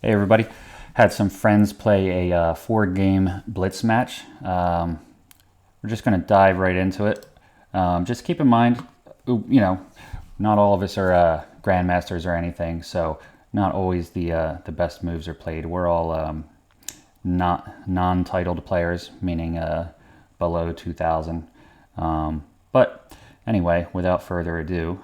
Hey everybody, had some friends play a 4-game blitz match. We're just going to dive right into it. Just keep in mind, not all of us are grandmasters or anything, so not always the best moves are played. We're all not non-titled players, meaning below 2,000. But anyway, without further ado,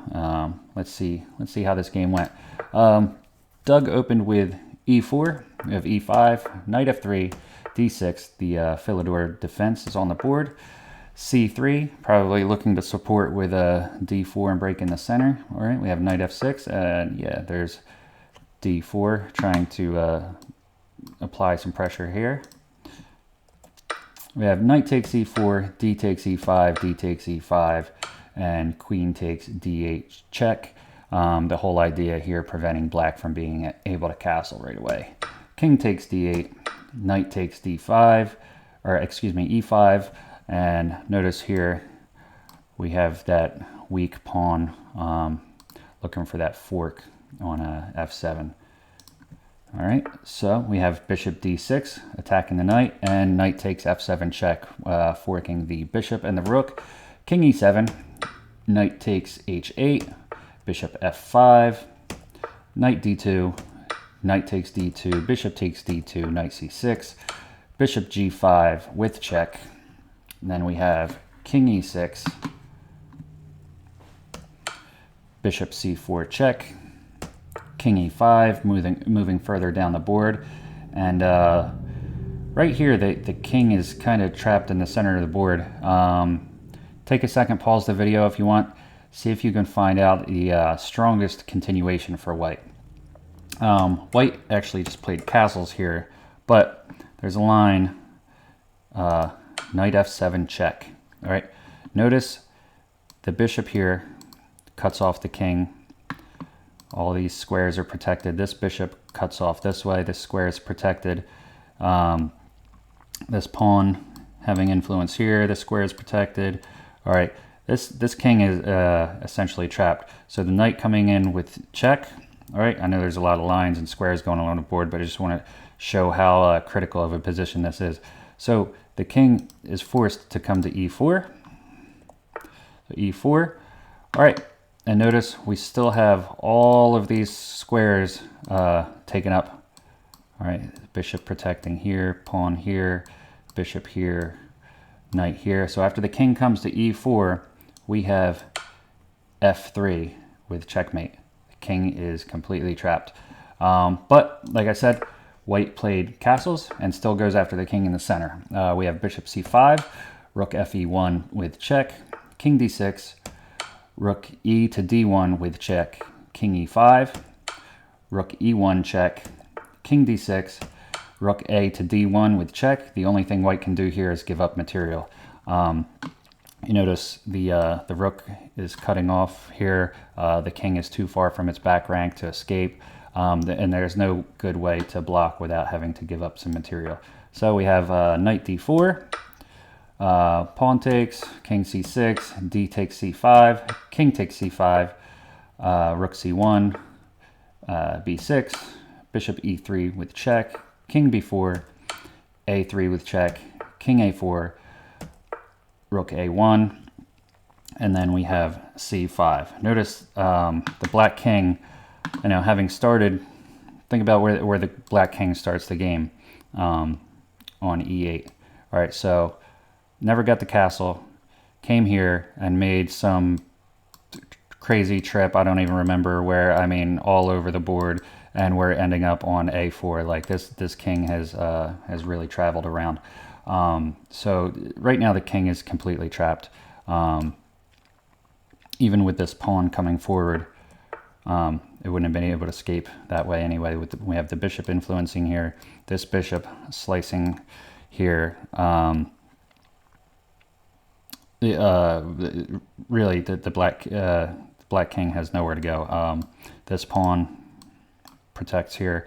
let's see how this game went. Doug opened with e4, we have e5, knight f3, d6, the Philidor defense is on the board. c3, probably looking to support with a d4 and break in the center. All right, we have knight f6, and yeah, there's d4 trying to apply some pressure here. We have knight takes e4, d takes e5, d takes e5, and queen takes d8 check. The whole idea here preventing black from being able to castle right away. King takes d8, knight takes d5, or excuse me, e5, and notice here we have that weak pawn looking for that fork on f7. All right, so we have bishop d6 attacking the knight, and knight takes f7 check, forking the bishop and the rook. King e7, knight takes h8, bishop f5, knight d2, knight takes d2, bishop takes d2, knight c6, bishop g5 with check. And then we have king e6, bishop c4 check, king e5, moving further down the board. And right here, the king is kind of trapped in the center of the board. Take a second, pause the video if you want. See if you can find out the strongest continuation for white. White actually just played castles here, but there's a line, knight f7 check. All right, notice the bishop here cuts off the king. All these squares are protected. This bishop cuts off this way. This square is protected. This pawn having influence here. This square is protected. All right. This king is essentially trapped. So the knight coming in with check. All right, I know there's a lot of lines and squares going along the board, but I just want to show how critical of a position this is. So the king is forced to come to e4. So e4. All right, and notice we still have all of these squares taken up. All right, bishop protecting here, pawn here, bishop here, knight here. So after the king comes to e4, we have f3 with checkmate. The king is completely trapped. But like I said, white played castles and still goes after the king in the center. We have bishop c5, rook fe1 with check, king d6, rook e to d1 with check, king e5, rook e1 check, king d6, rook a to d1 with check. The only thing white can do here is give up material. You notice the rook is cutting off here. The king is too far from its back rank to escape, and there's no good way to block without having to give up some material. So we have knight d4, pawn takes, king c6, d takes c5, king takes c5, rook c1, b6, bishop e3 with check, king b4, a3 with check, king a4, rook a1, and then we have c5. Notice the black king, having started, think about where the black king starts the game, on e8. All right, so never got the castle, came here and made some crazy trip. I don't even remember where. I mean, all over the board, and we're ending up on a4. Like this king has really traveled around. So right now the king is completely trapped. Even with this pawn coming forward, it wouldn't have been able to escape that way anyway. We have the bishop influencing here, this bishop slicing here. Really, the black king has nowhere to go. This pawn protects here.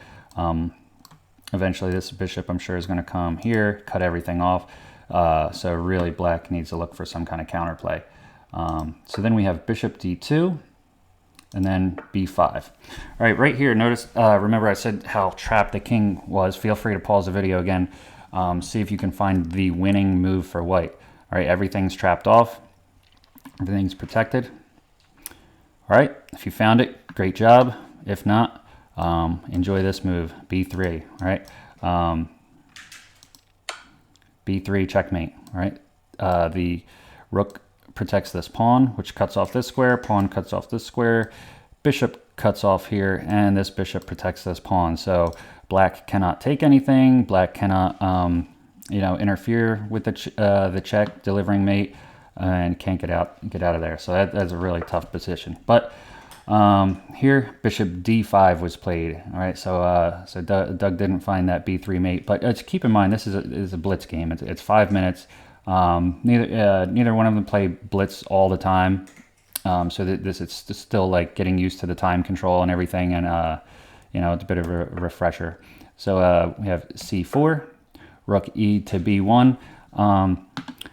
Eventually this bishop, I'm sure, is going to come here, cut everything off. So really black needs to look for some kind of counterplay. So then we have bishop d2, and then b5. All right, right here, notice, remember I said how trapped the king was. Feel free to pause the video again. See if you can find the winning move for white. All right, everything's trapped off. Everything's protected. All right, if you found it, great job. If not, enjoy this move, b3. All right, b3 checkmate. All right, the rook protects this pawn, which cuts off this square. Pawn cuts off this square. Bishop cuts off here, and this bishop protects this pawn. So black cannot take anything. Black cannot, interfere with the check delivering mate, and can't get out of there. So that's a really tough position. But here, bishop d5 was played. All right, so Doug didn't find that b3 mate. But keep in mind, this is a blitz game. It's 5 minutes. Neither one of them play blitz all the time. So this is still like getting used to the time control and everything, and it's a bit of a refresher. So we have c4, rook e to b1.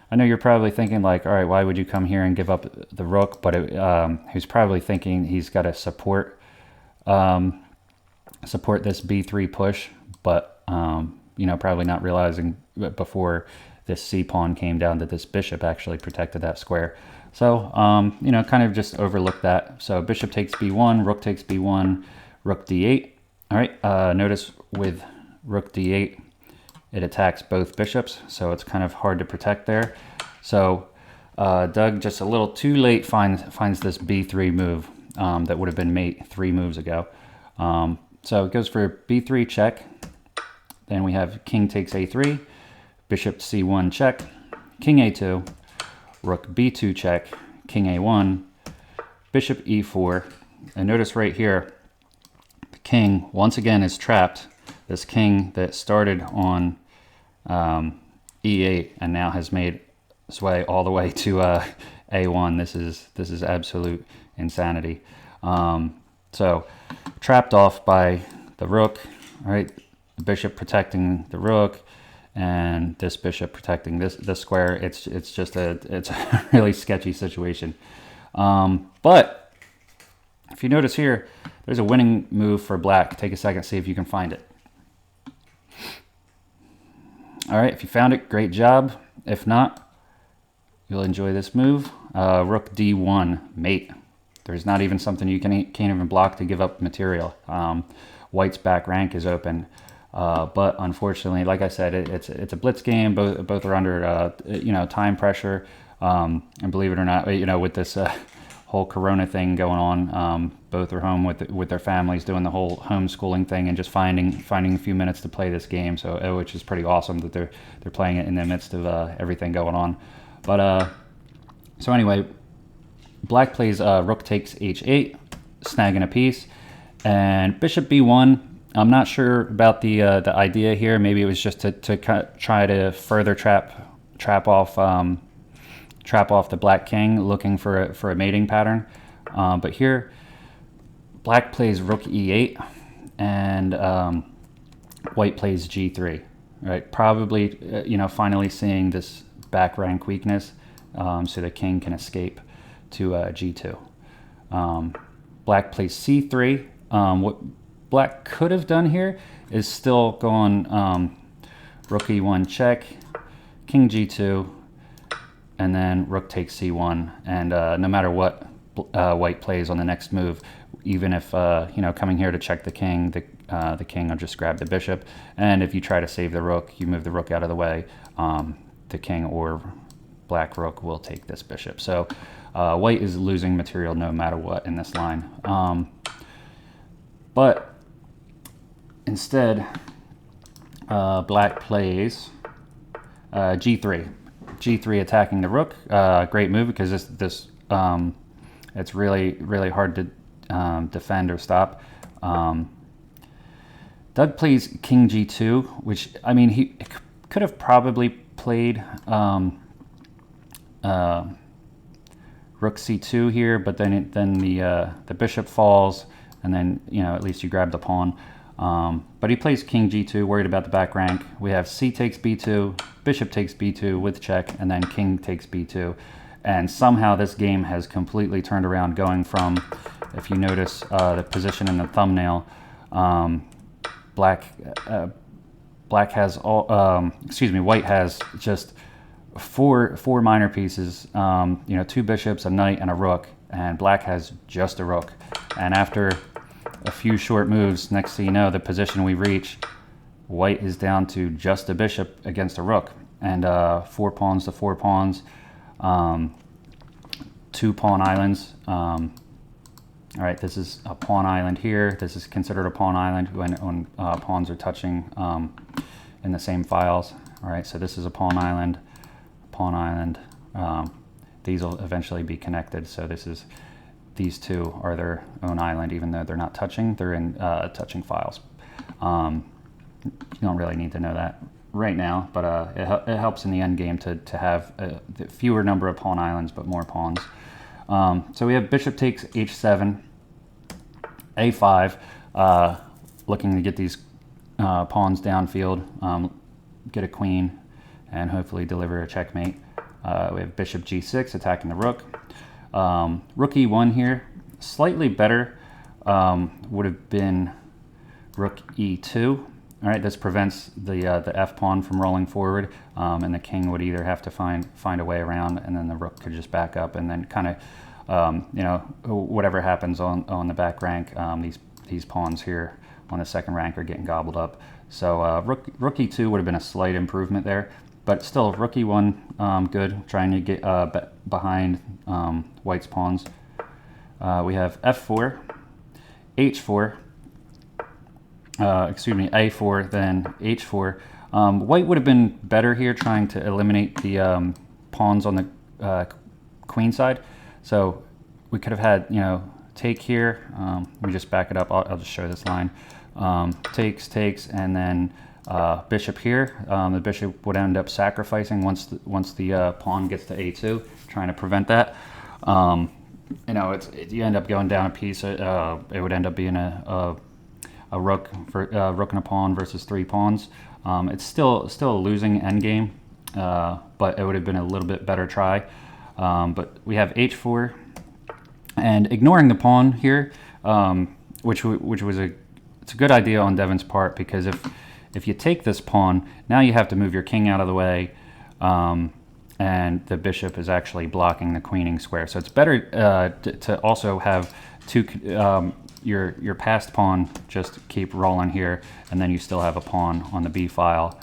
I know you're probably thinking like, all right, why would you come here and give up the rook? But he's probably thinking he's got to support this b3 push, but probably not realizing before this c pawn came down that this bishop actually protected that square. So kind of just overlook that. So bishop takes b1, rook takes b1, rook d8. All right, notice with rook d8, it attacks both bishops, so it's kind of hard to protect there. So Doug, just a little too late, finds this b3 move that would have been mate 3 moves ago. So it goes for b3 check. Then we have king takes a3, bishop c1 check, king a2, rook b2 check, king a1, bishop e4. And notice right here, the king once again is trapped. This king that started on e8 and now has made its way all the way to a1. This is absolute insanity. So trapped off by the rook. All right, the bishop protecting the rook, and this bishop protecting this square. It's a really sketchy situation. But if you notice here, there's a winning move for black. Take a second, see if you can find it. All right, if you found it, great job. If not, you'll enjoy this move. Rook d1 mate. There's not even something you can't even block to give up material. White's back rank is open. But unfortunately, like I said, it's a blitz game. Both are under time pressure, and believe it or not, with this whole Corona thing going on, both are home with their families doing the whole homeschooling thing and just finding a few minutes to play this game. So which is pretty awesome that they're playing it in the midst of everything going on. But so anyway, black plays rook takes h8, snagging a piece, and bishop b1. I'm not sure about the idea here. Maybe it was just to try to further trap off the black king, looking for a mating pattern. But here, black plays rook e8, and white plays g3. Right, probably finally seeing this back rank weakness, so the king can escape to g2. Black plays c3. What black could have done here is still go on rook e1 check, king g2, and then rook takes c1. And no matter what white plays on the next move, even if coming here to check the king will just grab the bishop. And if you try to save the rook, you move the rook out of the way, the king or black rook will take this bishop. So white is losing material no matter what in this line. But instead, black plays g3. G3 attacking the rook. Great move because this it's really hard to defend or stop. Doug plays king g2, which, I mean, he could have probably played rook c2 here, but then the bishop falls, and then at least you grab the pawn. But he plays king g2, worried about the back rank. We have c takes b2, bishop takes b2 with check, and then king takes b2. And somehow this game has completely turned around, going from, if you notice the position in the thumbnail, black has all, white has just four minor pieces, you know, 2 bishops, a knight, and a rook, and black has just a rook. And after a few short moves, next thing you know, the position we reach, white is down to just a bishop against a rook, and 4 pawns to 4 pawns, 2 pawn islands. All right, this is a pawn island here. This is considered a pawn island when pawns are touching in the same files. All right, so this is a pawn island, pawn island. These will eventually be connected. So these two are their own island, even though they're not touching. They're in touching files. You don't really need to know that right now, but it helps in the end game to have the fewer number of pawn islands, but more pawns. So we have bishop takes h7, a5, looking to get these pawns downfield, get a queen, and hopefully deliver a checkmate. We have bishop g6 attacking the rook. Rook e1 here, slightly better would have been rook e2. All right, this prevents the f pawn from rolling forward, and the king would either have to find a way around, and then the rook could just back up, and then kind of, you know, whatever happens on the back rank, these pawns here on the second rank are getting gobbled up. So rook e2 would have been a slight improvement there, but still rook e1 good, trying to get behind white's pawns. We have f4, h4. A4, then h4. White would have been better here, trying to eliminate the pawns on the queen side. So we could have had, you know, take here. Let me just back it up. I'll just show this line. Takes, and then bishop here. The bishop would end up sacrificing once the pawn gets to a2, trying to prevent that. You know, you end up going down a piece. It would end up being a rook rook and a pawn versus 3 pawns. It's still a losing endgame, but it would have been a little bit better try. But we have h4, and ignoring the pawn here, which was it's a good idea on Devin's part, because if you take this pawn, now you have to move your king out of the way, and the bishop is actually blocking the queening square. So it's better to also have your passed pawn just keep rolling here, and then you still have a pawn on the b file.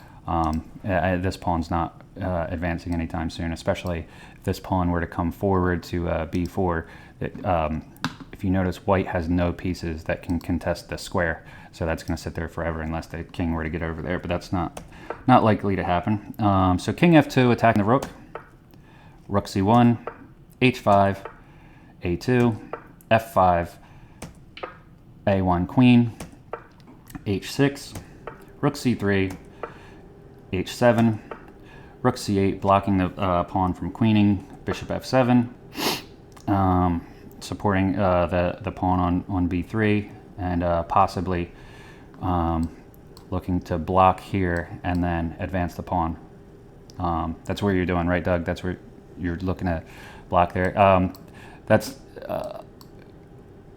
This pawn's not advancing anytime soon, especially if this pawn were to come forward to b4. If you notice, white has no pieces that can contest the square, so that's going to sit there forever unless the king were to get over there, but that's not likely to happen. So king f2 attacking the rook, rook c1, h5, a2, f5, a1 queen, h6, rook c3, h7, rook c8, blocking the pawn from queening, bishop f7, supporting the pawn on b3, and possibly looking to block here and then advance the pawn. That's where you're doing, right, Doug? That's where you're looking to block there. That's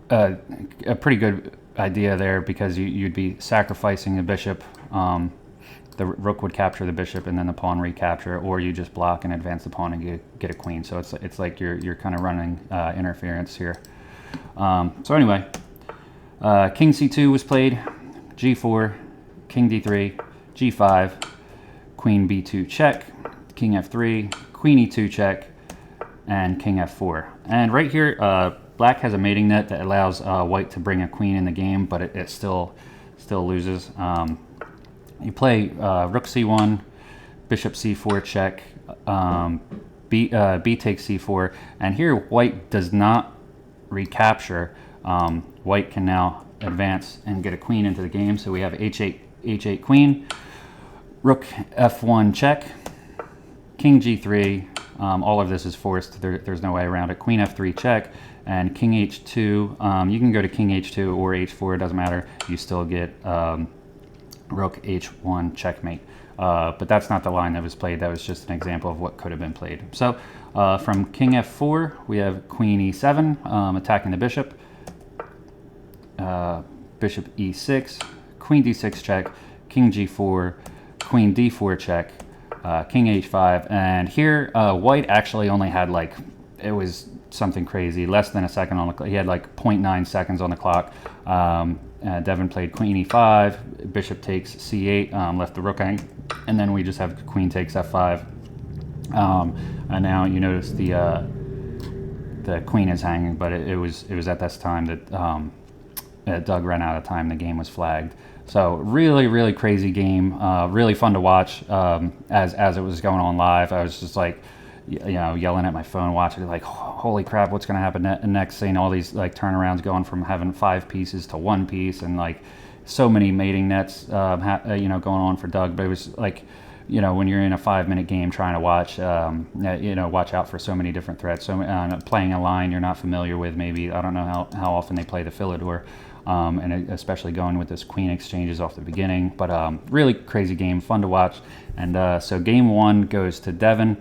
a pretty good idea there, because you'd be sacrificing the bishop. The rook would capture the bishop and then the pawn recapture, or you just block and advance the pawn and get a queen. So it's like you're kind of running interference here. So anyway, king c2 was played, g4, king d3, g5, queen b2 check, king f3, queen e2 check, and king f4. And right here, black has a mating net that allows white to bring a queen in the game, but it still loses. You play rook c1, bishop c4 check, b takes c4, and here white does not recapture. White can now advance and get a queen into the game. So we have h8 queen, rook f1 check, king g3. All of this is forced. There's no way around it. Queen f3 check, and king h2. You can go to king h2 or h4. It doesn't matter. You still get rook h1 checkmate. But that's not the line that was played. That was just an example of what could have been played. So from king f4, we have queen e7, attacking the bishop. Bishop e6, queen d6 check, king g4, queen d4 check, king h5. And here, white actually only had like, it was something crazy, less than a second on the clock. He had like 0.9 seconds on the clock. Devin played queen e5, bishop takes c8, left the rook hang, and then we just have queen takes f5. And now you notice the queen is hanging, but it was at this time that Doug ran out of time. The game was flagged. So really crazy game. Really fun to watch. As it was going on live, I was just like, yelling at my phone, watching like, holy crap, what's going to happen next? Seeing all these like turnarounds going from having 5 pieces to 1 piece, and like so many mating nets, going on for Doug. But it was like, when you're in a 5-minute game trying to watch, watch out for so many different threats. So playing a line you're not familiar with, maybe, I don't know how often they play the Philidor, and especially going with this queen exchanges off the beginning. But really crazy game, fun to watch. And so game 1 goes to Devin.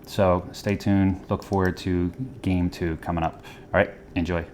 So stay tuned. Look forward to game 2 coming up. All right, enjoy.